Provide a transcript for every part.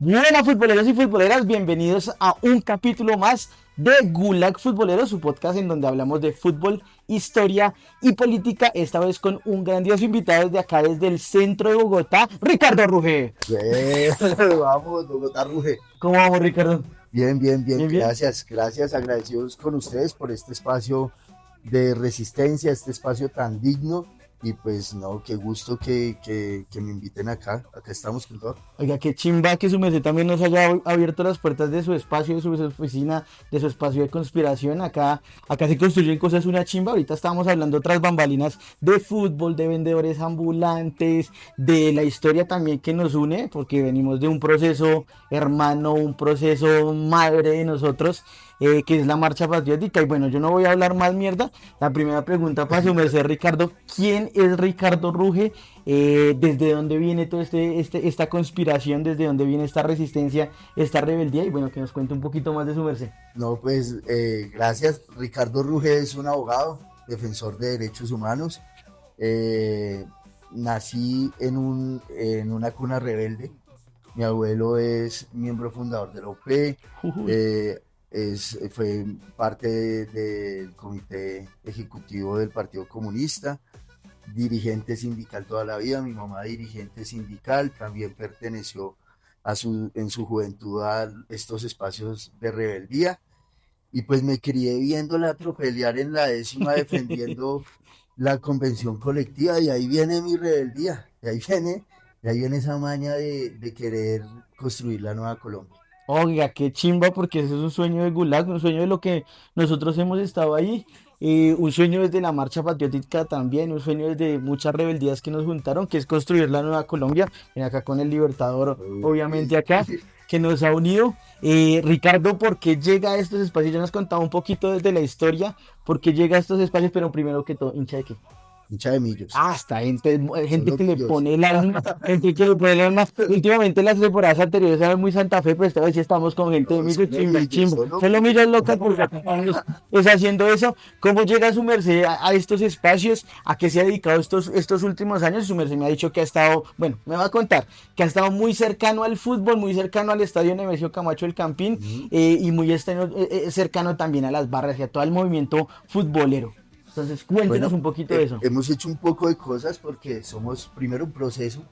Buenas futboleros y futboleras, bienvenidos a un capítulo más de Gulag Futbolero, su podcast en donde hablamos de fútbol, historia y política, esta vez con un grandioso invitado desde acá, desde el centro de Bogotá, Ricardo Ruge. Vamos, Bogotá Ruge. ¿Cómo vamos, Ricardo? Bien, bien, bien. Bien, bien. Gracias, agradecidos con ustedes por este espacio de resistencia, este espacio tan digno. Y pues no, qué gusto que me inviten acá. Acá estamos con todo. Oiga, qué chimba que su merced también nos haya abierto las puertas de su espacio, de su oficina, de su espacio de conspiración. Acá se construyen cosas una chimba. Ahorita estábamos hablando tras bambalinas de fútbol, de vendedores ambulantes, de la historia también que nos une, porque venimos de un proceso hermano, un proceso madre de nosotros, que es la marcha patriótica. Y bueno, yo no voy a hablar más mierda. La primera pregunta para su merced, Ricardo: ¿quién es Ricardo Ruge? Desde dónde viene toda esta conspiración, desde dónde viene esta resistencia, esta rebeldía, y bueno, que nos cuente un poquito más de su merced. No, pues gracias. Ricardo Ruge es un abogado, defensor de derechos humanos. Eh, Nací en una cuna rebelde. Mi abuelo es miembro fundador de la UP, Uy. fue parte del comité ejecutivo del Partido Comunista, dirigente sindical toda la vida. Mi mamá dirigente sindical, también perteneció en su juventud a estos espacios de rebeldía. Y pues me crié viéndola atropellar en la décima defendiendo la convención colectiva, y ahí viene mi rebeldía, de ahí viene esa maña de querer construir la nueva Colombia. Oiga, qué chimba, porque ese es un sueño de Gulag, un sueño de lo que nosotros hemos estado ahí, un sueño desde la marcha patriótica también, un sueño desde muchas rebeldías que nos juntaron, que es construir la nueva Colombia. Ven acá con el Libertador, obviamente acá, que nos ha unido. Ricardo, ¿por qué llega a estos espacios? Ya nos contaba un poquito desde la historia, ¿por qué llega a estos espacios? Pero primero que todo, hincha de qué. Hincha de Millos, Hasta gente solo que le Millos. pone el alma, gente que le pone el alma. Últimamente las temporadas anteriores eran muy Santa Fe, pero esta vez sí estamos con gente de No, Millos, solo chimba, Millos, chimbo. solo Solo Millos. Millos locas porque acá estamos es haciendo eso. ¿Cómo llega su merced a estos espacios? ¿A qué se ha dedicado estos últimos años? Su merced me ha dicho que ha estado, bueno, me va a contar, que ha estado muy cercano al fútbol, muy cercano al estadio Nemesio Camacho el Campín, Ujú. y muy cercano también a las barras y a todo el movimiento futbolero. Entonces, cuéntenos Bueno, un poquito de eso. hemos hecho un poco de cosas porque somos primero un proceso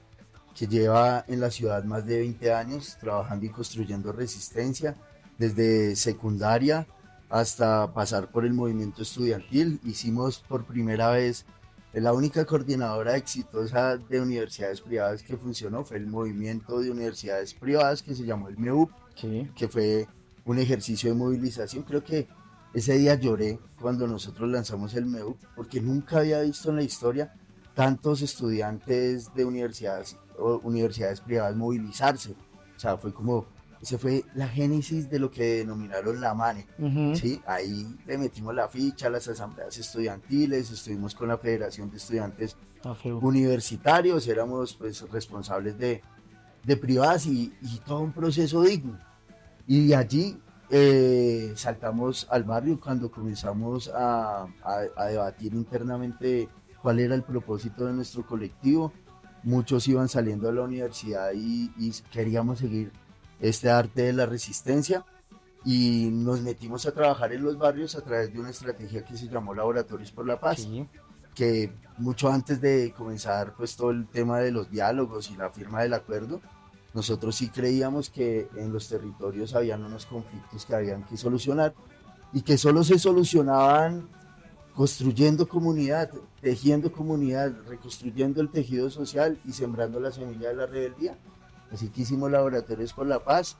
que lleva en la ciudad más de 20 años trabajando y construyendo resistencia, desde secundaria hasta pasar por el movimiento estudiantil. Hicimos por primera vez, la única coordinadora exitosa de universidades privadas que funcionó fue el movimiento de universidades privadas que se llamó el MEUP, Sí. que fue un ejercicio de movilización. Creo que ese día lloré cuando nosotros lanzamos el MEUP, porque nunca había visto en la historia tantos estudiantes de universidades o universidades privadas movilizarse. O sea, fue como, ese fue la génesis de lo que denominaron la MANE. Ujú. ¿Sí? Ahí le metimos la ficha a las asambleas estudiantiles, estuvimos con la Federación de Estudiantes Está feo. Universitarios, éramos pues responsables de privadas, y todo un proceso digno. Y de allí saltamos al barrio cuando comenzamos a debatir internamente cuál era el propósito de nuestro colectivo. Muchos iban saliendo de la universidad y queríamos seguir este arte de la resistencia, y nos metimos a trabajar en los barrios a través de una estrategia que se llamó Laboratorios por la Paz, Sí. que mucho antes de comenzar pues todo el tema de los diálogos y la firma del acuerdo, nosotros sí creíamos que en los territorios habían unos conflictos que habían que solucionar, y que solo se solucionaban construyendo comunidad, tejiendo comunidad, reconstruyendo el tejido social y sembrando la semilla de la rebeldía. Así que hicimos Laboratorios por la Paz.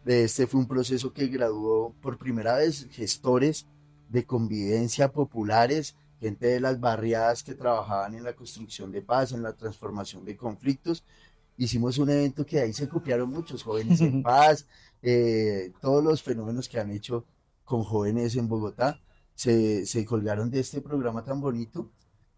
Este fue un proceso que graduó por primera vez gestores de convivencia populares, gente de las barriadas que trabajaban en la construcción de paz, en la transformación de conflictos. Hicimos un evento que ahí se copiaron muchos jóvenes en paz, todos los fenómenos que han hecho con jóvenes en Bogotá se colgaron de este programa tan bonito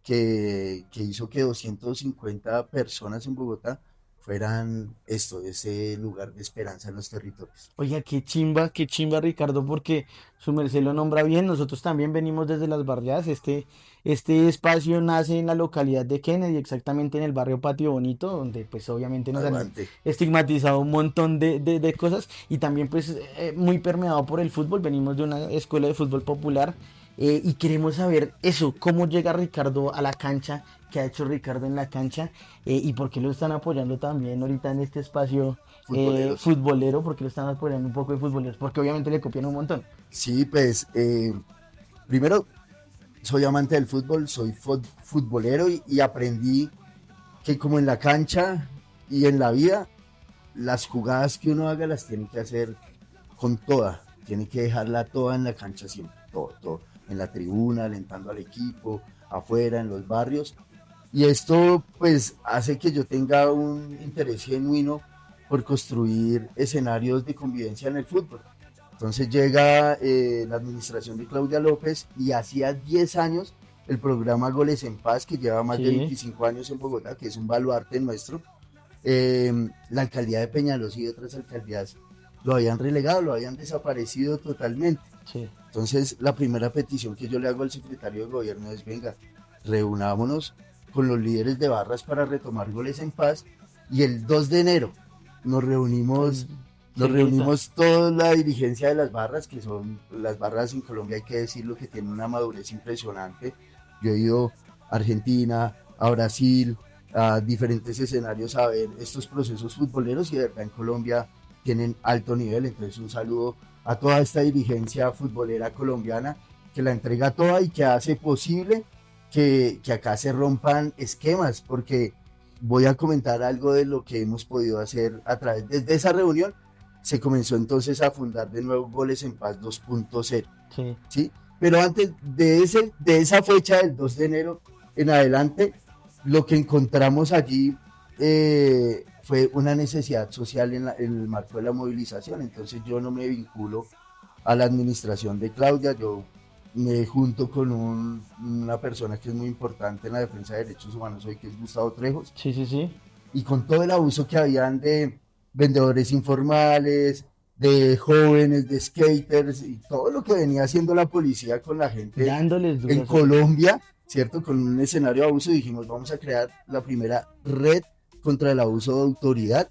que hizo que 250 personas en Bogotá fueran esto, ese lugar de esperanza en los territorios. Oiga, qué chimba Ricardo, porque su merced lo nombra bien. Nosotros también venimos desde las barriadas. Este espacio nace en la localidad de Kennedy, exactamente en el barrio Patio Bonito, donde pues obviamente nos han Aguante. estigmatizado un montón de cosas y también pues muy permeado por el fútbol. Venimos de una escuela de fútbol popular y queremos saber eso, cómo llega Ricardo a la cancha, qué ha hecho Ricardo en la cancha y por qué lo están apoyando también ahorita en este espacio Futboleros. futbolero, porque lo están apoyando un poco de futboleros, porque obviamente le copian un montón. Sí, pues primero soy amante del fútbol, soy futbolero y aprendí que como en la cancha y en la vida, las jugadas que uno haga las tiene que hacer con toda, tiene que dejarla toda en la cancha siempre, todo, todo, en la tribuna, alentando al equipo, afuera, en los barrios. Y esto pues hace que yo tenga un interés genuino por construir escenarios de convivencia en el fútbol. Entonces llega la administración de Claudia López y hacía 10 años el programa Goles en Paz, que lleva más de Sí, 25 años en Bogotá, que es un baluarte nuestro. La alcaldía de Peñalosa y otras alcaldías lo habían relegado, lo habían desaparecido totalmente. sí. Entonces, la primera petición que yo le hago al secretario de gobierno es, venga, reunámonos con los líderes de barras para retomar Goles en Paz y el 2 de enero nos reunimos, Mm, nos cerquita. reunimos toda la dirigencia de las barras, que son las barras en Colombia, hay que decirlo, que tienen una madurez impresionante. Yo he ido a Argentina, a Brasil, a diferentes escenarios a ver estos procesos futboleros y de verdad en Colombia tienen alto nivel. Entonces un saludo a toda esta dirigencia futbolera colombiana que la entrega toda y que hace posible que acá se rompan esquemas, porque voy a comentar algo de lo que hemos podido hacer a través, desde esa reunión se comenzó entonces a fundar de nuevo Goles en Paz 2.0, Sí, ¿sí? Pero antes de esa fecha del 2 de enero en adelante, lo que encontramos allí fue una necesidad social en el marco de la movilización. Entonces yo no me vinculo a la administración de Claudia, yo me junto con una persona que es muy importante en la defensa de derechos humanos hoy, que es Gustavo Trejos, sí, sí, sí. y con todo el abuso que habían de vendedores informales, de jóvenes, de skaters y todo lo que venía haciendo la policía con la gente Dándoles en duras. Colombia, ¿cierto? Con un escenario de abuso, dijimos, vamos a crear la primera red contra el abuso de autoridad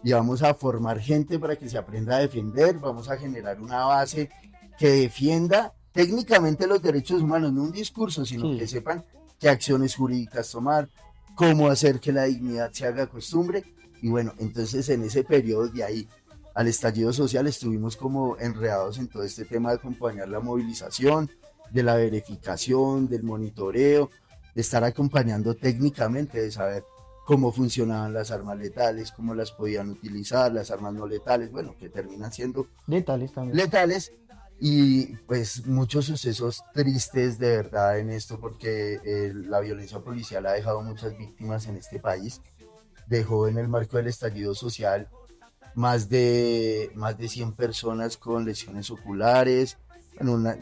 y vamos a formar gente para que se aprenda a defender, vamos a generar una base que defienda técnicamente los derechos humanos, no un discurso, sino que Sí, sepan qué acciones jurídicas tomar, cómo hacer que la dignidad se haga costumbre. Y bueno, entonces en ese periodo de ahí al estallido social estuvimos como enredados en todo este tema de acompañar la movilización, de la verificación, del monitoreo, de estar acompañando técnicamente, de saber cómo funcionaban las armas letales, cómo las podían utilizar, las armas no letales, bueno, que terminan siendo letales también. letales. Y pues muchos sucesos tristes de verdad en esto, porque la violencia policial ha dejado muchas víctimas en este país. Dejó en el marco del estallido social más de 100 personas con lesiones oculares, bueno,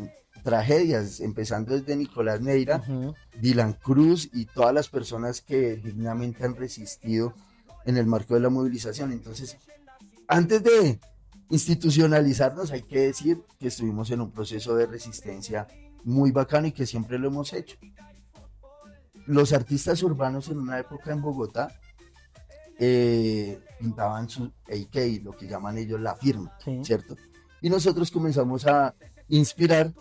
tragedias, empezando desde Nicolás Neira, Ujú. Dylan Cruz y todas las personas que dignamente han resistido en el marco de la movilización. Entonces, antes de institucionalizarnos, hay que decir que estuvimos en un proceso de resistencia muy bacano y que siempre lo hemos hecho. Los artistas urbanos en una época en Bogotá pintaban su AK, lo que llaman ellos la firma, Sí, ¿cierto? Y nosotros comenzamos a inspirar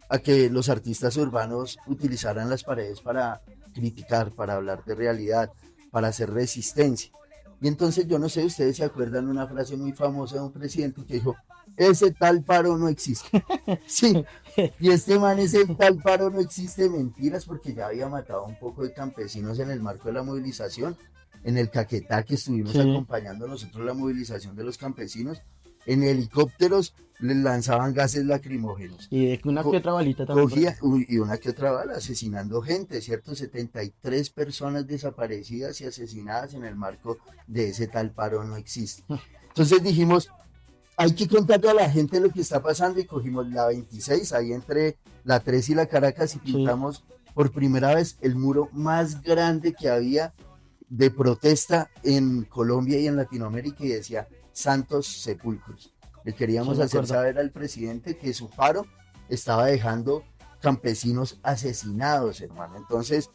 a que los artistas urbanos utilizaran las paredes para criticar, para hablar de realidad, para hacer resistencia. Y entonces yo no sé, ustedes se acuerdan una frase muy famosa de un presidente que dijo, ese tal paro no existe. Sí, y este man, ese tal paro no existe, mentiras, porque ya había matado a un poco de campesinos en el marco de la movilización. En el Caquetá, que estuvimos sí. acompañando nosotros la movilización de los campesinos, en helicópteros les lanzaban gases lacrimógenos. Y de una que Co- otra balita también por Cogía, ahí. y una que otra bala, asesinando gente, ¿cierto? 73 personas desaparecidas y asesinadas en el marco de ese tal paro no existe. Entonces dijimos, hay que contarle a la gente lo que está pasando y cogimos la 26 ahí entre la 3 y la Caracas y Sí, pintamos por primera vez el muro más grande que había de protesta en Colombia y en Latinoamérica y decía santos sepulcros. Le Sí, queríamos me hacer acuerdo. saber al presidente que su paro estaba dejando campesinos asesinados, hermano. Entonces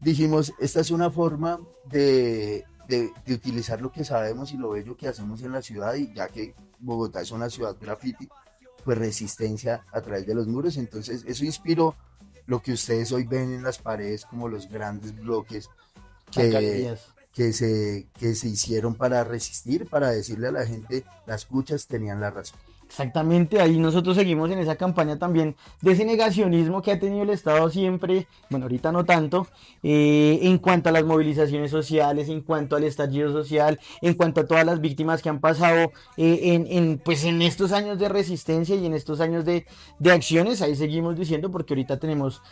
dijimos, esta es una forma de utilizar lo que sabemos y lo bello que hacemos en la ciudad, y ya que Bogotá es una ciudad graffiti, pues resistencia a través de los muros. Entonces eso inspiró lo que ustedes hoy ven en las paredes como los grandes bloques Las que, galerías. que se hicieron para resistir, para decirle a la gente, las cuchas tenían la razón. Exactamente, ahí nosotros seguimos en esa campaña también de ese negacionismo que ha tenido el Estado siempre, bueno, ahorita no tanto, en cuanto a las movilizaciones sociales, en cuanto al estallido social, en cuanto a todas las víctimas que han pasado pues en estos años de resistencia y en estos años de acciones, ahí seguimos diciendo, porque ahorita tenemos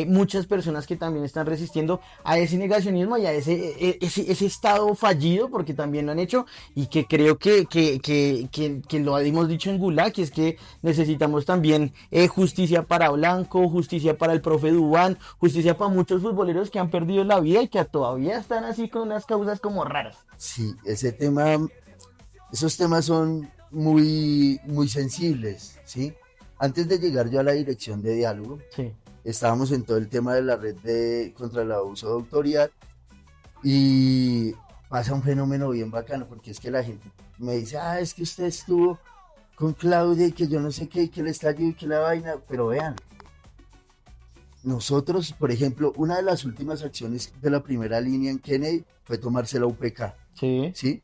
muchas personas que también están resistiendo a ese negacionismo y a ese Estado fallido, porque también lo han hecho y que creo que lo hemos dicho en Gulag, que es que necesitamos también justicia para Blanco, justicia para el profe Dubán, justicia para muchos futboleros que han perdido la vida y que todavía están así con unas causas como raras. Sí, ese tema, esos temas son muy, muy sensibles, ¿sí? Antes de llegar yo a la dirección de diálogo, Sí, estábamos en todo el tema de la red contra el abuso de autoridad, y pasa un fenómeno bien bacano, porque es que la gente me dice, es que usted estuvo con Claudia y que yo no sé qué, y que el estallido y que la vaina, pero vean, nosotros, por ejemplo, una de las últimas acciones de la primera línea en Kennedy fue tomarse la UPK, sí, ¿sí?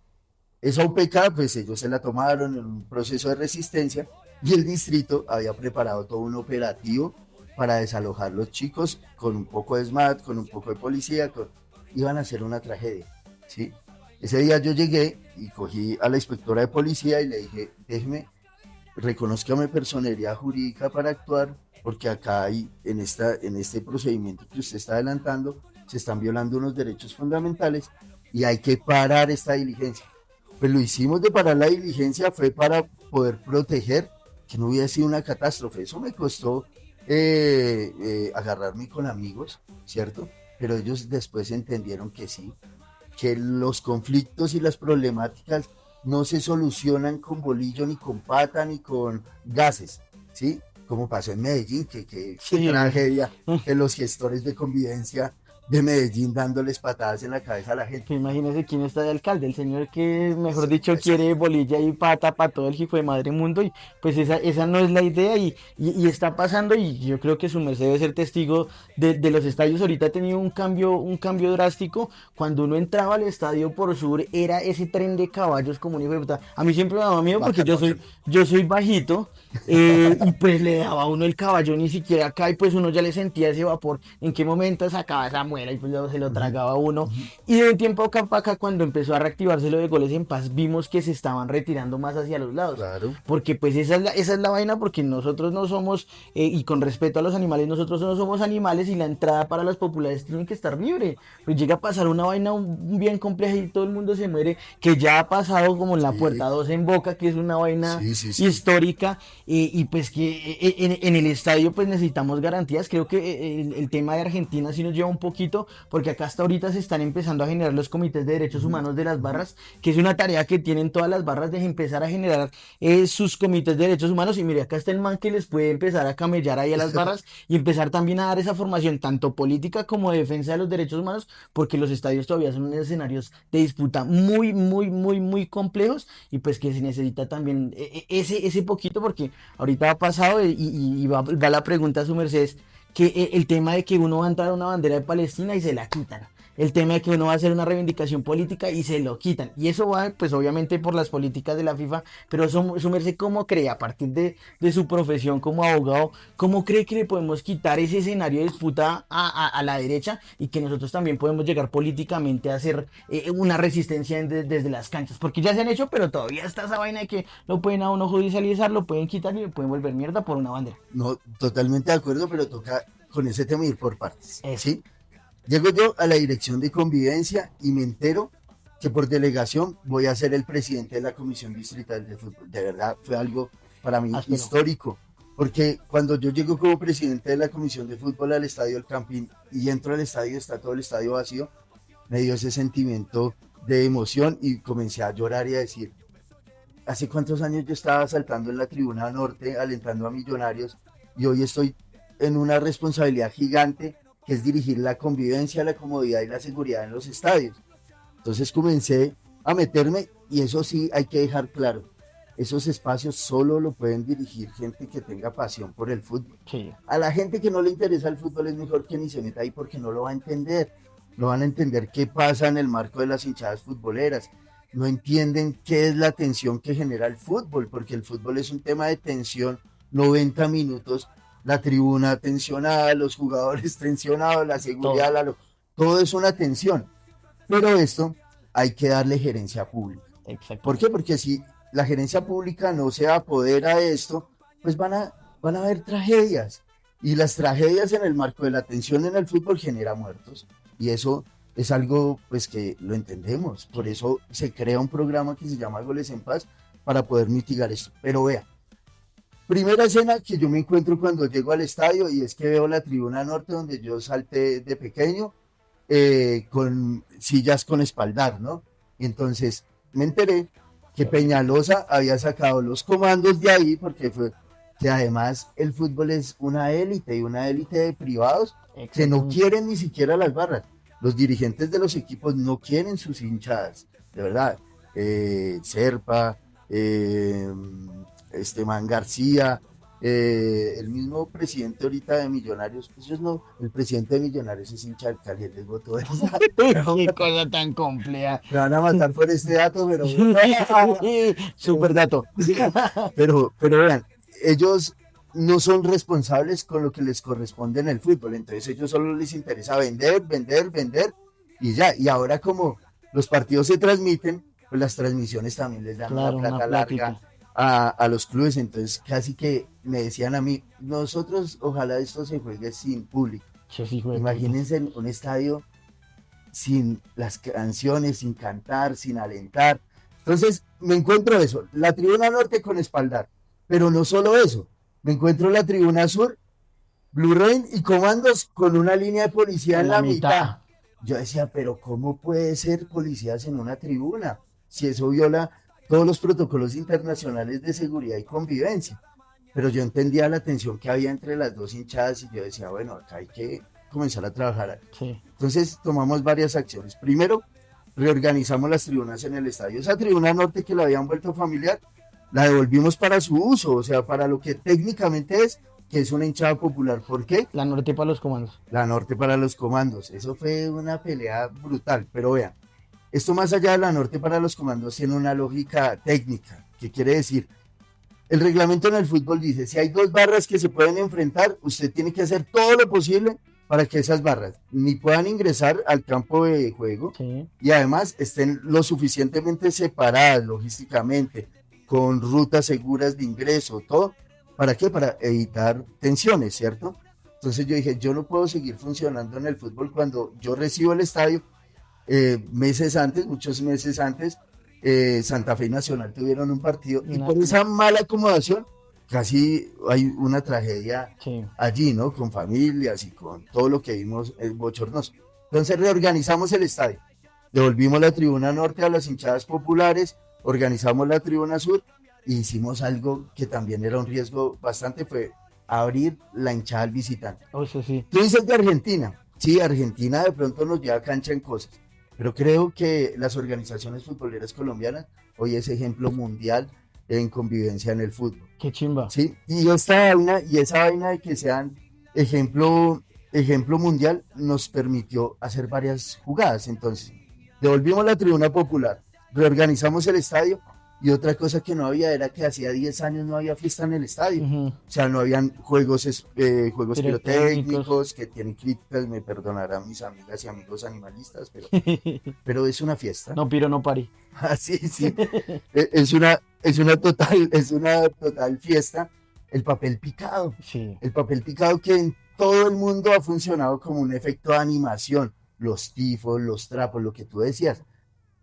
Esa UPK, pues ellos se la tomaron en un proceso de resistencia, y el distrito había preparado todo un operativo para desalojar los chicos con un poco de SMAT, con un poco de policía, iban a hacer una tragedia, ¿sí? Ese día yo llegué y cogí a la inspectora de policía y le dije, déjeme, reconózcame personería jurídica para actuar, porque acá hay, en este procedimiento que usted está adelantando, se están violando unos derechos fundamentales y hay que parar esta diligencia. Pues lo hicimos de parar la diligencia, fue para poder proteger que no hubiera sido una catástrofe. Eso me costó agarrarme con amigos, ¿cierto? Pero ellos después entendieron que sí, que los conflictos y las problemáticas no se solucionan con bolillo, ni con pata, ni con gases, ¿sí? Como pasó en Medellín, que sí. tragedia, que los gestores de convivencia de Medellín dándoles patadas en la cabeza a la gente. Que imagínese quién está de alcalde, el señor que, mejor Sí, dicho, quiere exacto. bolilla y pata para todo el hijo de madre mundo, y pues esa no es la idea, y está pasando, y yo creo que su merced debe ser testigo de los estadios. Ahorita ha tenido un cambio drástico. Cuando uno entraba al estadio por sur era ese tren de caballos como un hijo de puta. A mí siempre me daba miedo porque Vaca Mucho. yo soy bajito, y pues le daba a uno el caballo ni siquiera acá, y pues uno ya le sentía ese vapor, en qué momento sacaba esa muela y pues luego se lo Ujú, tragaba uno. ujú. Y de un tiempo acá para acá, cuando empezó a reactivarse lo de goles en paz, vimos que se estaban retirando más hacia los lados. Claro. Porque pues esa es la vaina, porque nosotros no somos, y con respeto a los animales, nosotros no somos animales, y la entrada para las populares tiene que estar libre. Pues llega a pasar una vaina bien compleja y todo el mundo se muere, que ya ha pasado como en la puerta Sí, 2 en Boca, que es una vaina sí, sí, sí. histórica, y pues que en el estadio pues necesitamos garantías. Creo que el tema de Argentina sí nos lleva un poquito, porque acá hasta ahorita se están empezando a generar los comités de derechos Ujú, humanos de las ujú. barras, que es una tarea que tienen todas las barras, de empezar a generar sus comités de derechos humanos. Y mire, acá está el man que les puede empezar a camellar ahí a las barras y empezar también a dar esa formación tanto política como de defensa de los derechos humanos, porque los estadios todavía son escenarios de disputa muy, muy, muy, muy complejos, y pues que se necesita también ese poquito, porque ahorita ha pasado, y va la pregunta a su merced, que el tema de que uno va a entrar a una bandera de Palestina y se la quitan. El tema de que uno va a hacer una reivindicación política y se lo quitan. Y eso va, pues obviamente por las políticas de la FIFA, pero su merced, ¿cómo cree, a partir de su profesión como abogado, cómo cree que le podemos quitar ese escenario de disputa a la derecha, y que nosotros también podemos llegar políticamente a hacer una resistencia desde las canchas? Porque ya se han hecho, pero todavía está esa vaina de que lo pueden a uno judicializar, lo pueden quitar y le pueden volver mierda por una bandera. No, totalmente de acuerdo, pero toca con ese tema ir por partes, Eso. ¿sí? Llego yo a la dirección de convivencia y me entero que por delegación voy a ser el presidente de la Comisión Distrital de Fútbol. De verdad, fue algo para mí Áspero. histórico, porque cuando yo llego como presidente de la Comisión de Fútbol al Estadio del Campín y entro al estadio, está todo el estadio vacío, me dio ese sentimiento de emoción y comencé a llorar y a decir, ¿hace cuántos años yo estaba saltando en la tribuna norte, alentando a Millonarios, y hoy estoy en una responsabilidad gigante que es dirigir la convivencia, la comodidad y la seguridad en los estadios? Entonces comencé a meterme y eso sí hay que dejar claro, esos espacios solo lo pueden dirigir gente que tenga pasión por el fútbol. Sí, A la gente que no le interesa el fútbol es mejor que ni se meta ahí porque no lo va a entender. No van a entender qué pasa en el marco de las hinchadas futboleras. No entienden qué es la tensión que genera el fútbol, porque el fútbol es un tema de tensión, 90 minutos, la tribuna tensionada, los jugadores tensionados, la seguridad, todo. todo es una tensión. Pero esto hay que darle gerencia pública. ¿Por Exactamente. qué? Porque si la gerencia pública no se apodera de esto, pues van a haber tragedias. Y las tragedias en el marco de la tensión en el fútbol genera muertos. Y eso es algo pues que lo entendemos. Por Sí. eso se crea un programa que se llama Goles en Paz para poder mitigar esto. Pero vea, primera escena que yo me encuentro cuando llego al estadio y es que veo la tribuna norte donde yo salté de pequeño con sillas con espaldar, ¿no? Y entonces me enteré que Peñalosa había sacado los comandos de ahí porque fue que además el fútbol es una élite y una élite de privados que no Exactamente. quieren ni siquiera las barras. Los dirigentes de los equipos no quieren sus hinchadas, de verdad. Serpa, Esteban García, el mismo presidente ahorita de Millonarios, pues ellos no, el presidente de Millonarios es hincha del Cali, él les votó eso. Qué cosa tan compleja. Me van a matar por este dato, pero Super dato. pero vean, ellos no son responsables con lo que les corresponde en el fútbol, entonces ellos solo les interesa vender, vender, vender y ya. Y ahora como los partidos se transmiten, pues las transmisiones también les dan una Claro, una plata larga plática. a los clubes, entonces casi que me decían a mí, nosotros ojalá esto se juegue sin público. Che, hijo de puta. Imagínense en un estadio sin las canciones, sin cantar, sin alentar. Entonces me encuentro eso, la tribuna norte con espaldar, pero no solo eso, me encuentro la tribuna sur, Blue Rain y comandos con una línea de policía En en la la mitad. mitad. Yo decía, pero ¿cómo puede ser policías en una tribuna? Si eso viola todos los protocolos internacionales de seguridad y convivencia. Pero yo entendía la tensión que había entre las dos hinchadas y yo decía, bueno, acá hay que comenzar a trabajar. Sí. Entonces tomamos varias acciones. Primero, reorganizamos las tribunas en el estadio. Esa tribuna norte que la habían vuelto familiar, la devolvimos para su uso, o sea, para lo que técnicamente es, que es una hinchada popular. ¿Por qué? La norte para los comandos. La norte para los comandos. Eso fue una pelea brutal. Pero vean, esto más allá de la norte para los comandos tiene una lógica técnica, que quiere decir, el reglamento en el fútbol dice, si hay dos barras que se pueden enfrentar, usted tiene que hacer todo lo posible para que esas barras ni puedan ingresar al campo de juego Sí. y además estén lo suficientemente separadas logísticamente, con rutas seguras de ingreso, todo. ¿Para qué? Para evitar tensiones, ¿cierto? Entonces yo dije, yo no puedo seguir funcionando en el fútbol cuando yo recibo el estadio meses antes, muchos meses antes, Santa Fe y Nacional tuvieron un partido y Una- por esa mala acomodación casi hay una tragedia sí. allí, ¿no? Con familias y con todo lo que vimos bochornoso. Entonces reorganizamos el estadio, devolvimos la tribuna norte a las hinchadas populares, organizamos la tribuna sur e hicimos algo que también era un riesgo bastante, fue abrir la hinchada al visitante. Oh, eso sí. Tú dices de Argentina. Sí, Argentina de pronto nos lleva cancha en cosas, pero creo que las organizaciones futboleras colombianas hoy es ejemplo mundial en convivencia en el fútbol. Qué chimba. Sí, y esa vaina de que sean ejemplo mundial nos permitió hacer varias jugadas. Entonces, devolvimos la tribuna popular, reorganizamos el estadio y otra cosa que no había era que hacía 10 años no había fiesta en el estadio. Ujú. O sea, no habían juegos Pirotécnicos. pirotécnicos que tienen críticas, me perdonarán mis amigas y amigos animalistas, pero es una fiesta. No piro, no pari. Así, sí. Es una total fiesta. El papel picado. Sí. El papel picado que en todo el mundo ha funcionado como un efecto de animación. Los tifos, los trapos, lo que tú decías.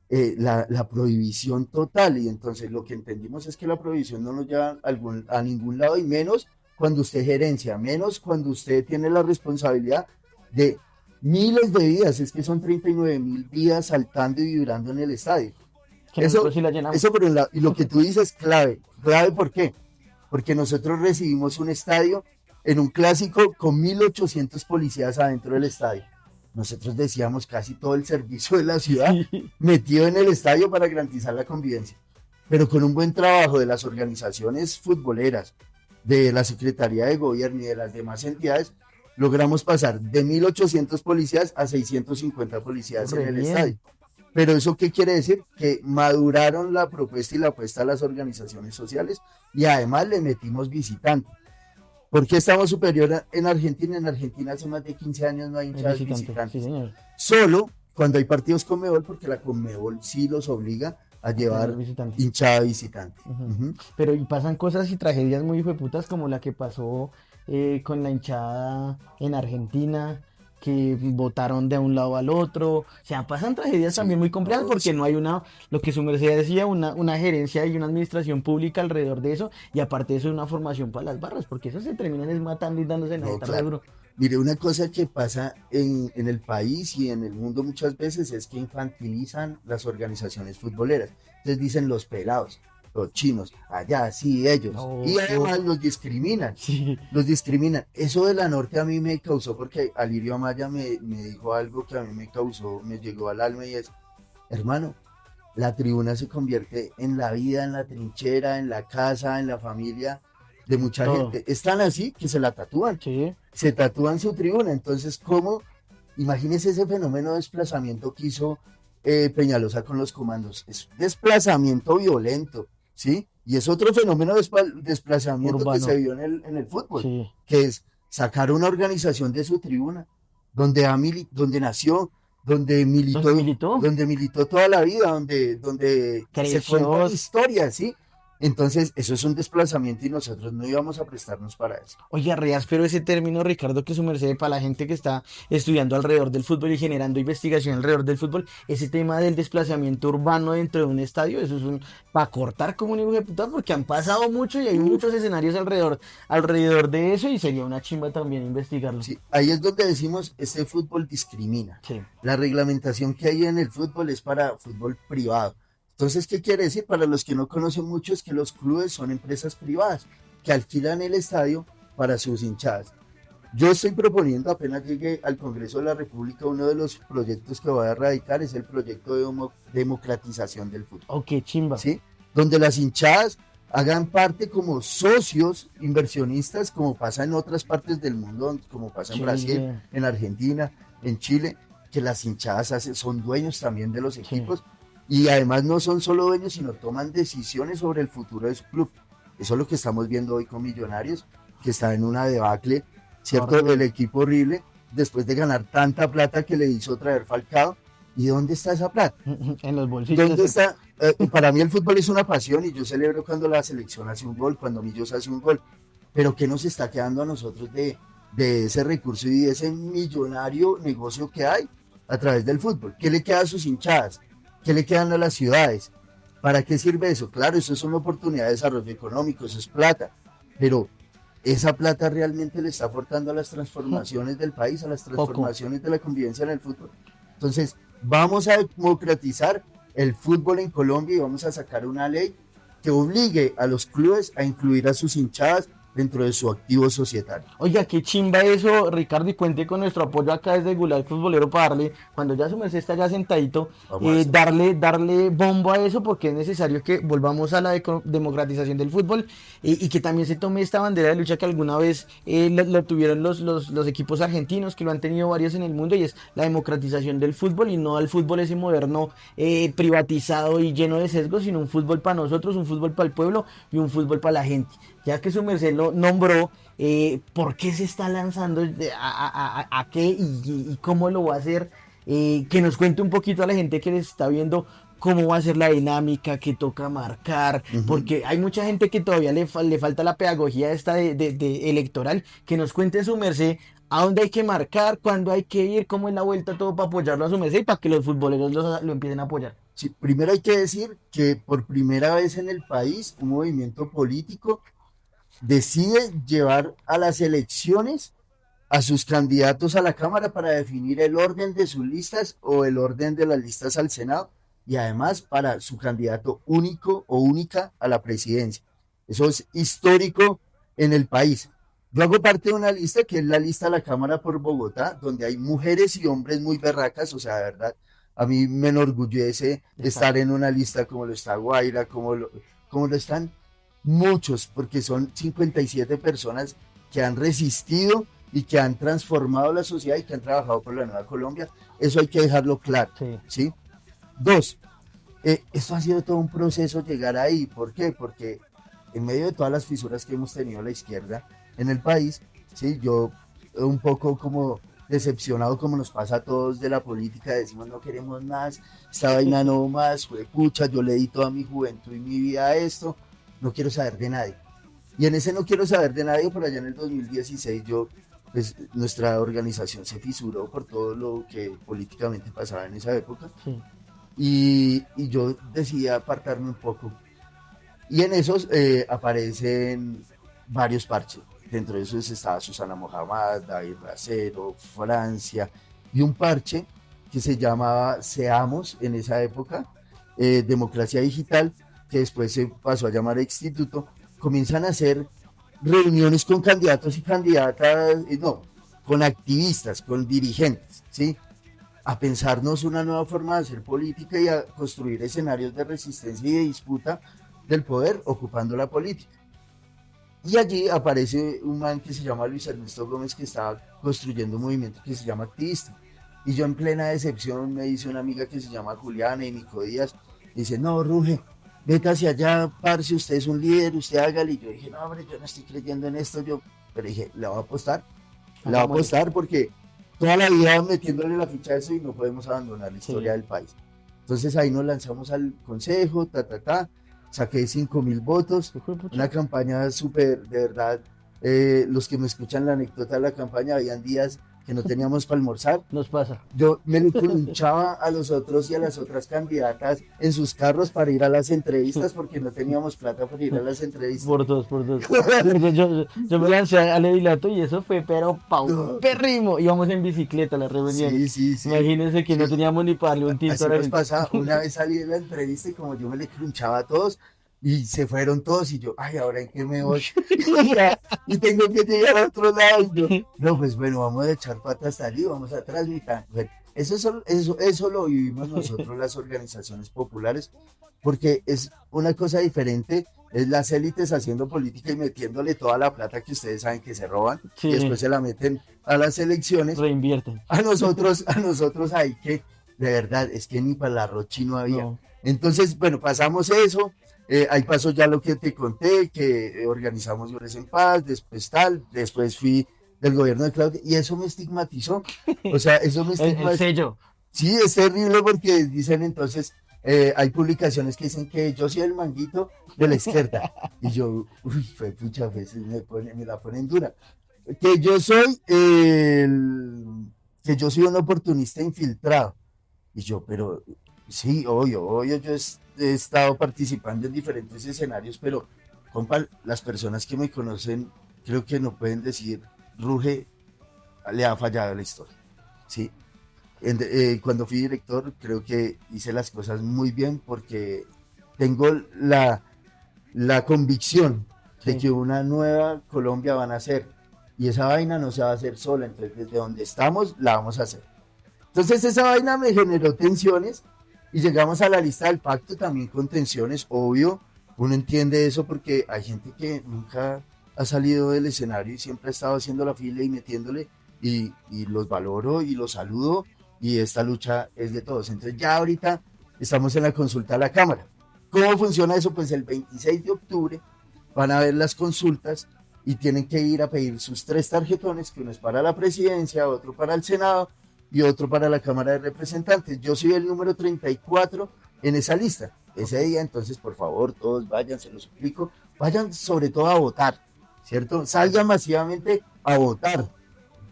La prohibición total. Y entonces lo que entendimos es que la prohibición no nos lleva a ningún lado y menos cuando usted gerencia, menos cuando usted tiene la responsabilidad de Miles de vidas, es que son 39.000 vidas saltando y vibrando en el estadio. Que Eso, nosotros sí la llenamos. eso por un lado. Y lo que tú dices, clave. ¿Clave por qué? Porque nosotros recibimos un estadio en un clásico con 1.800 policías adentro del estadio. Nosotros decíamos casi todo el servicio de la ciudad Sí. metido en el estadio para garantizar la convivencia. Pero con un buen trabajo de las organizaciones futboleras, de la Secretaría de Gobierno y de las demás entidades, logramos pasar de 1.800 policías a 650 policías en Re el bien. estadio. Pero ¿eso qué quiere decir? Que maduraron la propuesta y la apuesta a las organizaciones sociales y además le metimos visitantes. ¿Por qué estamos superior en Argentina? En Argentina hace más de 15 años no hay Es hinchadas visitante, sí, visitantes. señor. Solo cuando hay partidos Conmebol, porque la Conmebol sí los obliga a A tener llevar visitante. hinchada visitante. Ujú. Ujú. Pero y pasan cosas y tragedias muy hijueputas como la que pasó con la hinchada en Argentina, que votaron de un lado al otro. O sea, pasan tragedias también Sí, muy complejas no, porque no hay una, lo que su merced decía, una gerencia y una administración pública alrededor de eso. Y aparte de eso, una formación para las barras, porque eso se terminan es matando y dándose en la no, jeta re claro. duro. Mire, una cosa que pasa en el país y en el mundo muchas veces es que infantilizan las organizaciones futboleras. Entonces dicen los pelados, los chinos, allá, sí, ellos. Oh, Y oh, además los discriminan. sí. Los discriminan. Eso de la norte a mí me causó, porque Alirio Amaya me dijo algo que a mí me causó, me llegó al alma y es, hermano, la tribuna se convierte en la vida, en la trinchera, en la casa, en la familia de mucha Todo. gente. Es tan así que se la tatúan, Sí. se tatúan su tribuna. Entonces, ¿cómo? Imagínese ese fenómeno de desplazamiento que hizo Peñalosa con los comandos. Es desplazamiento violento, ¿sí? Y es otro fenómeno de desplazamiento que se Urbano. vio en el fútbol, Sí. que es sacar una organización de su tribuna, donde nació, donde ¿Dónde militó, militó? donde militó toda la vida, donde se cuentan Creció. historias, ¿sí? Entonces, eso es un desplazamiento y nosotros no íbamos a prestarnos para eso. Oye, pero ese término, Ricardo, que su merced para la gente que está estudiando alrededor del fútbol y generando investigación alrededor del fútbol, ese tema del desplazamiento urbano dentro de un estadio, eso es un para cortar como un hijo de puta, porque han pasado mucho y hay muchos escenarios alrededor de eso y sería una chimba también investigarlo. Sí, ahí es donde decimos, este fútbol discrimina. Sí. La reglamentación que hay en el fútbol es para fútbol privado. Entonces, ¿qué quiere decir? Para los que no conocen mucho, es que los clubes son empresas privadas que alquilan el estadio para sus hinchadas. Yo estoy proponiendo, apenas llegue al Congreso de la República, uno de los proyectos que voy a erradicar es el proyecto de democratización del fútbol. Ok, chimba. ¿Sí? Donde las hinchadas hagan parte como socios inversionistas, como pasa en otras partes del mundo, como pasa en Brasil, Chile. en Argentina, en Chile, que las hinchadas son dueños también de los Sí. equipos y además no son solo dueños, sino toman decisiones sobre el futuro de su club. Eso es lo que estamos viendo hoy con Millonarios, que está en una debacle, ¿cierto? Horrible. El equipo horrible, después de ganar tanta plata que le hizo traer Falcao. ¿Y dónde está esa plata? En los bolsillos. ¿Dónde está? Para mí el fútbol es una pasión y yo celebro cuando la selección hace un gol, cuando Millos hace un gol. Pero ¿qué nos está quedando a nosotros de ese recurso y de ese millonario negocio que hay a través del fútbol? ¿Qué le queda a sus hinchadas? ¿Qué le quedan a las ciudades? ¿Para qué sirve eso? Claro, eso es una oportunidad de desarrollo económico, eso es plata. Pero esa plata realmente le está aportando a las transformaciones del país, a las Poco. transformaciones de la convivencia en el fútbol. Entonces, vamos a democratizar el fútbol en Colombia y vamos a sacar una ley que obligue a los clubes a incluir a sus hinchadas dentro de su activo societario. Oiga, qué chimba eso, Ricardo, y cuente con nuestro apoyo acá desde Gulag Futbolero para darle, cuando ya su merced está ya sentadito, Vamos a hacer. darle bombo a eso porque es necesario que volvamos a la democratización del fútbol y que también se tome esta bandera de lucha que alguna vez lo tuvieron los equipos argentinos, que lo han tenido varios en el mundo, y es la democratización del fútbol y no al fútbol ese moderno privatizado y lleno de sesgos, sino un fútbol para nosotros, un fútbol para el pueblo y un fútbol para la gente. Ya que su merced lo nombró, ¿por qué se está lanzando? ¿A qué y cómo lo va a hacer? Que nos cuente un poquito a la gente que les está viendo cómo va a ser la dinámica, qué toca marcar, porque hay mucha gente que todavía le falta la pedagogía esta de electoral, que nos cuente su merced a dónde hay que marcar, cuándo hay que ir, cómo es la vuelta, todo para apoyarlo a su merced y para que los futboleros lo empiecen a apoyar. Sí, primero hay que decir que por primera vez en el país un movimiento político decide llevar a las elecciones a sus candidatos a la Cámara para definir el orden de sus listas o el orden de las listas al Senado y además para su candidato único o única a la presidencia. Eso es histórico en el país. Yo hago parte de una lista que es la lista de la Cámara por Bogotá, donde hay mujeres y hombres muy berracas, o sea, de verdad, a mí me enorgullece estar en una lista como lo está Guaira, como lo están muchos, porque son 57 personas que han resistido y que han transformado la sociedad y que han trabajado por la Nueva Colombia. Eso hay que dejarlo claro, Sí. ¿sí? Dos, esto ha sido todo un proceso llegar ahí. ¿Por qué? Porque en medio de todas las fisuras que hemos tenido la izquierda en el país, ¿sí? Yo un poco como decepcionado como nos pasa a todos de la política, decimos no queremos más, esta vaina no más, pucha, yo le di toda mi juventud y mi vida a esto, no quiero saber de nadie. Y en ese no quiero saber de nadie, por allá en el 2016 pues nuestra organización se fisuró por todo lo que políticamente pasaba en esa época. Sí. Y yo decidí apartarme un poco. Y en esos aparecen varios parches. Dentro de esos estaba Susana Mohamed, David Racero, Francia, y un parche que se llamaba Seamos en esa época, Democracia Digital, que después se pasó a llamar Instituto. Comienzan a hacer reuniones con candidatos y candidatas, no, con activistas, con dirigentes, ¿sí? A pensarnos una nueva forma de hacer política y a construir escenarios de resistencia y de disputa del poder ocupando la política. Y allí aparece un man que se llama Luis Ernesto Gómez, que estaba construyendo un movimiento que se llama Activista. Y yo en plena decepción me dice una amiga que se llama Juliana y Nico Díaz, dice, no, Ruge, vete hacia allá, parce, usted es un líder, usted hágale. Y yo dije, no, hombre, yo no estoy creyendo en esto. Pero dije, le voy a apostar, porque toda la vida metiéndole la ficha a eso y no podemos abandonar la historia del país. Entonces ahí nos lanzamos al consejo, saqué 5.000 votos, una campaña súper, de verdad, los que me escuchan la anécdota de la campaña, habían días que no teníamos para almorzar. Nos pasa. Yo me le crunchaba a los otros y a las otras candidatas en sus carros para ir a las entrevistas porque no teníamos plata para ir a las entrevistas. Por dos. Yo me lancé al Edilato y eso fue, pero perrimo. Íbamos en bicicleta a la reunión. Sí. Imagínense que no teníamos ni para darle un tinto Así a la nos gente. pasaba. Una vez salí de la entrevista y como yo me le crunchaba a todos, y se fueron todos y yo, ay, ¿ahora en qué me voy? Y tengo que llegar a otro lado. Y yo, no, pues bueno, vamos a echar patas hasta allí, vamos a transmitir. Bueno, eso lo vivimos nosotros, las organizaciones populares, porque es una cosa diferente, es las élites haciendo política y metiéndole toda la plata que ustedes saben que se roban, Sí. y después se la meten a las elecciones. Reinvierten. A nosotros hay que, de verdad, es que ni para el arroz chino había. No. Entonces, bueno, pasamos eso. Ahí pasó ya lo que te conté, que organizamos Goles en Paz, después fui del gobierno de Claudia, y eso me estigmatizó. O sea, eso me El estigmatizó. sello. Sí, es terrible porque dicen entonces, hay publicaciones que dicen que yo soy el manguito de la izquierda. Y yo, uy, muchas veces me la ponen dura. Que yo soy un oportunista infiltrado. Y yo, pero sí, obvio, yo he estado participando en diferentes escenarios, pero, compa, las personas que me conocen creo que no pueden decir, Ruge le ha fallado la historia, ¿sí? Cuando fui director creo que hice las cosas muy bien porque tengo la convicción de que una nueva Colombia van a hacer y esa vaina no se va a hacer sola, entonces desde donde estamos la vamos a hacer. Entonces esa vaina me generó tensiones y llegamos a la lista del pacto también con tensiones, obvio, uno entiende eso porque hay gente que nunca ha salido del escenario y siempre ha estado haciendo la fila y metiéndole y los valoro y los saludo y esta lucha es de todos. Entonces ya ahorita estamos en la consulta a la Cámara. ¿Cómo funciona eso? Pues el 26 de octubre van a ver las consultas y tienen que ir a pedir sus 3 tarjetones, que uno es para la presidencia, otro para el Senado y otro para la Cámara de Representantes. Yo soy el número 34 en esa lista. Ese día, entonces, por favor, todos vayan, se lo suplico, vayan sobre todo a votar, ¿cierto? Salgan masivamente a votar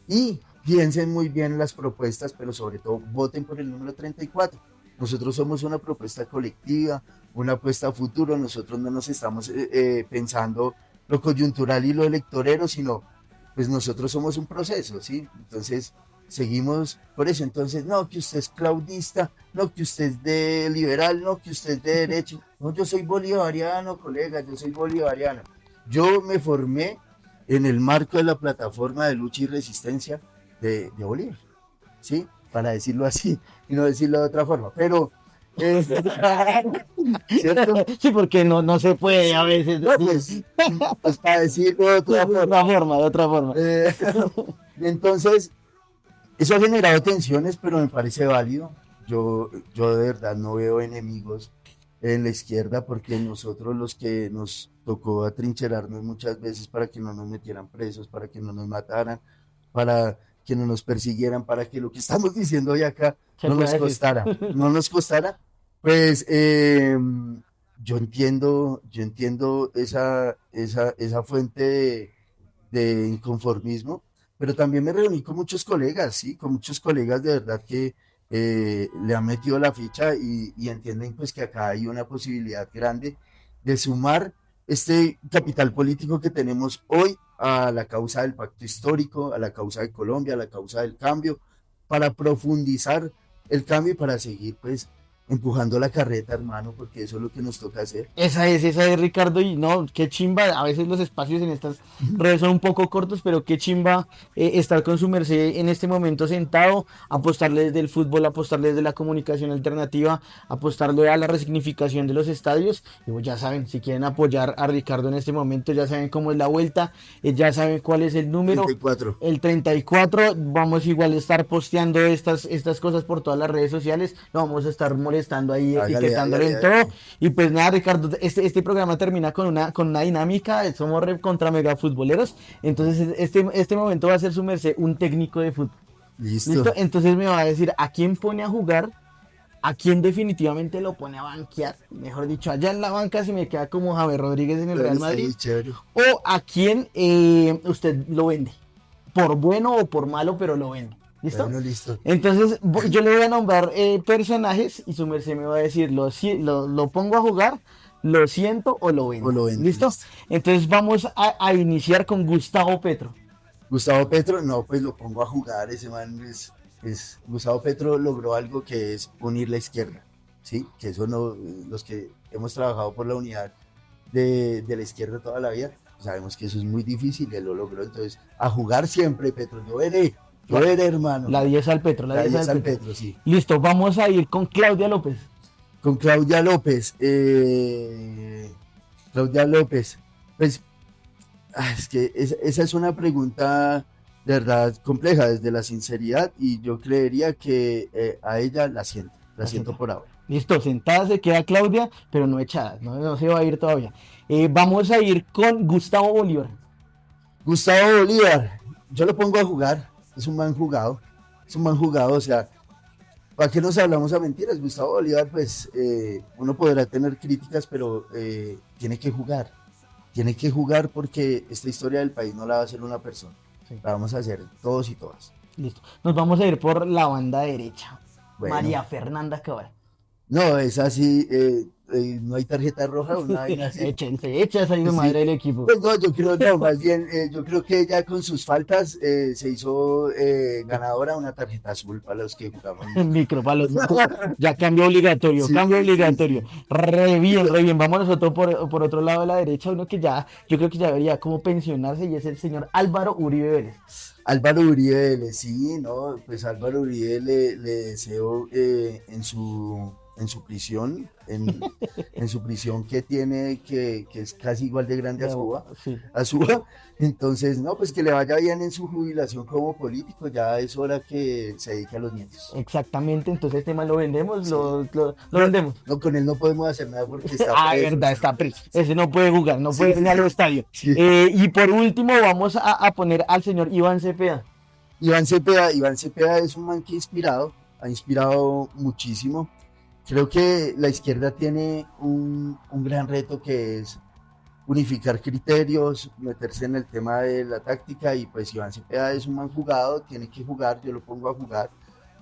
y piensen muy bien las propuestas, pero sobre todo voten por el número 34. Nosotros somos una propuesta colectiva, una apuesta a futuro, nosotros no nos estamos pensando lo coyuntural y lo electorero, sino pues nosotros somos un proceso, ¿sí? Entonces seguimos por eso. Entonces, no, que usted es claudista, no, que usted es de liberal, no, que usted es de derecha. No, yo soy bolivariano, colega, yo soy bolivariano. Yo me formé en el marco de la plataforma de lucha y resistencia de Bolívar, ¿sí? Para decirlo así y no decirlo de otra forma. Pero, eh, ¿cierto? Sí, porque no se puede a veces No, decir pues para decirlo de otra de forma. otra forma, de otra forma. Eh, entonces, eso ha generado tensiones, pero me parece válido. Yo de verdad no veo enemigos en la izquierda porque nosotros los que nos tocó atrincherarnos muchas veces para que no nos metieran presos, para que no nos mataran, para que no nos persiguieran, para que lo que estamos diciendo hoy acá Se no puede nos decir. costara, no nos costara, pues yo entiendo esa fuente de inconformismo, pero también me reuní con muchos colegas, sí, con muchos colegas de verdad que le han metido la ficha y entienden pues que acá hay una posibilidad grande de sumar este capital político que tenemos hoy a la causa del pacto histórico, a la causa de Colombia, a la causa del cambio, para profundizar el cambio y para seguir pues empujando la carreta, hermano, porque eso es lo que nos toca hacer. Esa es Ricardo, y no, qué chimba, a veces los espacios en estas redes son un poco cortos, pero qué chimba estar con su merced en este momento sentado, apostarle desde el fútbol, apostarle desde la comunicación alternativa, apostarle a la resignificación de los estadios, y pues ya saben, si quieren apoyar a Ricardo en este momento, ya saben cómo es la vuelta, ya saben cuál es el número, 34. el 34, vamos igual a estar posteando estas cosas por todas las redes sociales, lo vamos a estar molestando ahí, Hágale, etiquetándole hágale, en todo. hágale. Y pues nada, Ricardo, este programa termina con una dinámica, somos re contra mega futboleros, entonces este momento va a ser su merced un técnico de fútbol. ¿Listo? Listo. Entonces me va a decir a quién pone a jugar, a quién definitivamente lo pone a banquear, mejor dicho, allá en la banca si me queda como Javier Rodríguez en el Real Está Madrid, ahí, chévere. o a quién usted lo vende, por bueno o por malo, pero lo vende. ¿Listo? Bueno, listo. Entonces yo le voy a nombrar personajes y su merced me va a decir, lo pongo a jugar, lo siento o lo vendo. O lo vendo, ¿Listo? listo. Entonces vamos a iniciar con Gustavo Petro. Gustavo Petro, no, pues lo pongo a jugar. Ese man Gustavo Petro logró algo que es unir la izquierda, ¿sí? Que eso no, los que hemos trabajado por la unidad de la izquierda toda la vida, sabemos que eso es muy difícil y él lo logró. Entonces, a jugar siempre, Petro. Yo veré, hermano. La 10 al Petro, la La 10 10 al al Petro. Petro, sí. Listo, vamos a ir con Claudia López. Con Claudia López. Claudia López. Pues es que esa es una pregunta de verdad compleja desde la sinceridad y yo creería que a ella la siento por ahora. Listo, sentada se queda Claudia, pero no echada, no se va a ir todavía. Vamos a ir con Gustavo Bolívar. Gustavo Bolívar, yo lo pongo a jugar, es un man jugado, o sea, ¿para qué nos hablamos a mentiras? Gustavo Bolívar, pues uno podrá tener críticas, pero tiene que jugar porque esta historia del país no la va a hacer una persona, Sí. la vamos a hacer todos y todas. Listo. Nos vamos a ir por la banda derecha. Bueno. María Fernanda Cabal. No, es así, no hay tarjeta roja, una vaina así. Échense, echas ahí de Sí. madre del equipo. Pues no, más bien, yo creo que ella con sus faltas se hizo ganadora una tarjeta azul para los que jugamos. Micropalos. Ya cambio obligatorio, Sí, cambio sí, obligatorio. sí. Re bien, re bien. Vamos nosotros por otro lado de la derecha, uno que ya, yo creo que ya debería como pensionarse y es el señor Álvaro Uribe Vélez. Álvaro Uribe, sí, no, pues Álvaro Uribe le deseo en su prisión, en su prisión que tiene, que es casi igual de grande Sí. a Suba. Entonces, no, pues que le vaya bien en su jubilación como político, ya es hora que se dedique a los nietos. Exactamente, entonces este tema lo vendemos, Sí. lo vendemos. No, con él no podemos hacer nada porque está Ah, preso. verdad, está preso. Ese no puede jugar, no Sí, puede sí, ir al estadio. sí. Y por último vamos a poner al señor Iván Cepeda. Iván Cepeda es un man que ha inspirado muchísimo. Creo que la izquierda tiene un gran reto que es unificar criterios, meterse en el tema de la táctica y pues Iván Cepeda es un man jugado, tiene que jugar, yo lo pongo a jugar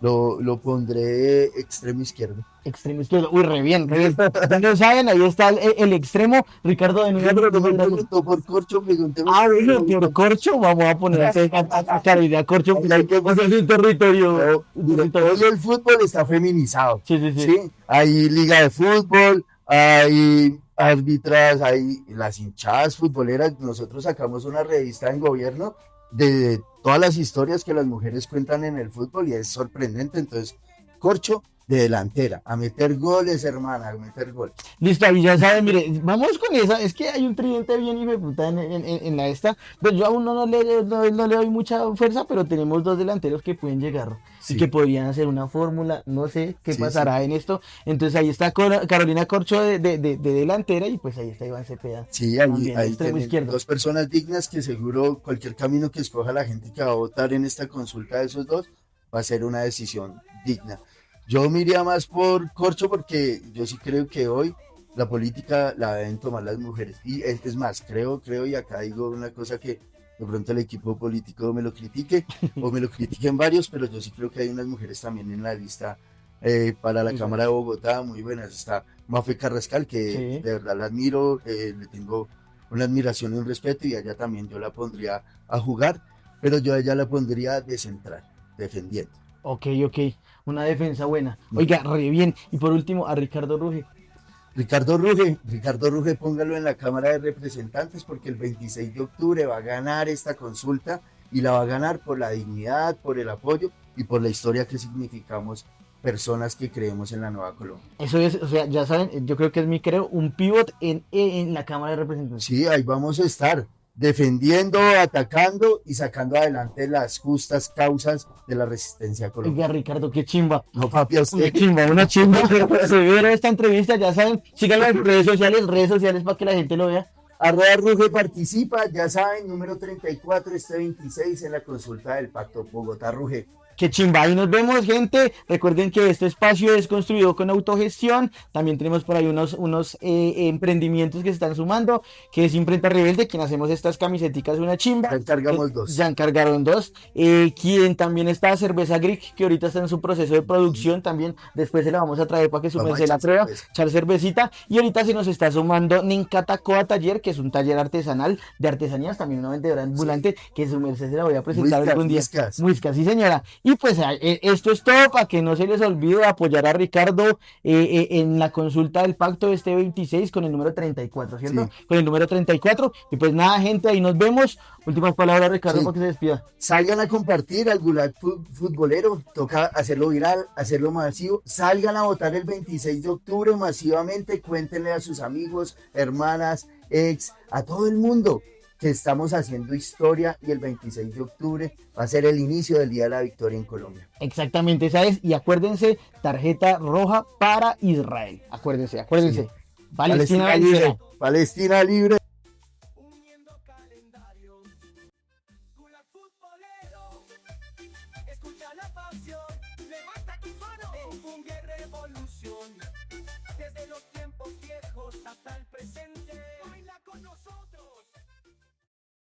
Lo pondré extremo izquierdo. Extremo izquierdo. Uy, re bien, re bien. Ya lo saben, ahí está el extremo. Ricardo de Oiga, Nuevo. pero no me preguntó por corcho, pregúnteme. Ah, bueno, por Corcho, vamos a poner a Carolina Corcho, que hay que pasar su territorio. No, mire, hoy el fútbol está feminizado, Sí, sí, sí. ¿sí? Hay liga de fútbol, hay árbitras, hay las hinchadas futboleras. Nosotros sacamos una revista en gobierno de todas las historias que las mujeres cuentan en el fútbol y es sorprendente. Entonces, corcho de delantera, a meter goles, hermana, a meter goles. Listo, ahí ya saben, mire, vamos con esa. Es que hay un tridente bien hijo de puta en la esta. Pues yo aún no le doy mucha fuerza, pero tenemos dos delanteros que pueden llegar y que Sí, podrían hacer una fórmula. No sé qué sí, sí. pasará en esto. Entonces ahí está Carolina Corcho de delantera y pues ahí está Iván Cepeda Sí, ahí, también, de ahí extremo tienen izquierdo. dos personas dignas que seguro cualquier camino que escoja la gente que va a votar en esta consulta de esos dos va a ser una decisión digna. Yo me iría más por Corcho porque yo sí creo que hoy la política la deben tomar las mujeres. Y es más, creo, y acá digo una cosa que de pronto el equipo político me lo critique o me lo critiquen varios, pero yo sí creo que hay unas mujeres también en la lista para la Muy Cámara de buenas. Bogotá, muy buenas. Está Mafe Carrascal, que Sí. de verdad la admiro, le tengo una admiración y un respeto, y a ella también yo la pondría a jugar, pero yo a ella la pondría de central, defendiendo. Ok, ok. Una defensa buena. Oiga, re bien. Y por último, a Ricardo Ruge. Ricardo Ruge, póngalo en la Cámara de Representantes porque el 26 de octubre va a ganar esta consulta y la va a ganar por la dignidad, por el apoyo y por la historia que significamos personas que creemos en la Nueva Colombia. Eso es, o sea, ya saben, yo creo que es mi creo, un pivot en la Cámara de Representantes. Sí, ahí vamos a estar defendiendo, atacando y sacando adelante las justas causas de la resistencia Oiga, colombiana. Ricardo, qué chimba. No, papi, a usted. Una chimba. Se vieron esta entrevista, ya saben. Síganlo en redes sociales para que la gente lo vea. Arroba Ruge participa, ya saben, número 34, este 26 en la consulta del Pacto Bogotá Ruge. Qué chimba. Ahí nos vemos, gente. Recuerden que este espacio es construido con autogestión. También tenemos por ahí unos emprendimientos que se están sumando, que es Imprenta Rebelde, quien hacemos estas camiseticas, una Ya chimba. encargamos dos. Ya encargaron dos. Quien también está Cerveza Greek, que ahorita está en su proceso de producción también. Después se la vamos a traer para que su Vamos a merced la echar prueba, cerveza. echar cervecita. Y ahorita se nos está sumando Nincatacoa Taller, que es un taller artesanal de artesanías, también una vendedora Sí. ambulante, que su merced se la voy a presentar Muiscas, algún día. muiscas. Muisca, sí señora. Y pues esto es todo para que no se les olvide apoyar a Ricardo en la consulta del pacto de este 26 con el número 34, ¿cierto? Sí, Con el número 34. Y pues nada, gente, ahí nos vemos. Últimas palabras, Ricardo, sí. para que se despida. Salgan a compartir al gulag futbolero, toca hacerlo viral, hacerlo masivo. Salgan a votar el 26 de octubre masivamente, cuéntenle a sus amigos, hermanas, ex, a todo el mundo que estamos haciendo historia y el 26 de octubre va a ser el inicio del Día de la Victoria en Colombia. Exactamente, esa es. Y acuérdense, tarjeta roja para Israel. Acuérdense, Sí. acuérdense. Palestina Palestina libre, vencerá. Palestina libre. Uniendo calendario, Gulag futbolero, escucha la pasión, levanta tus manos, Fungue revolución, desde los tiempos viejos.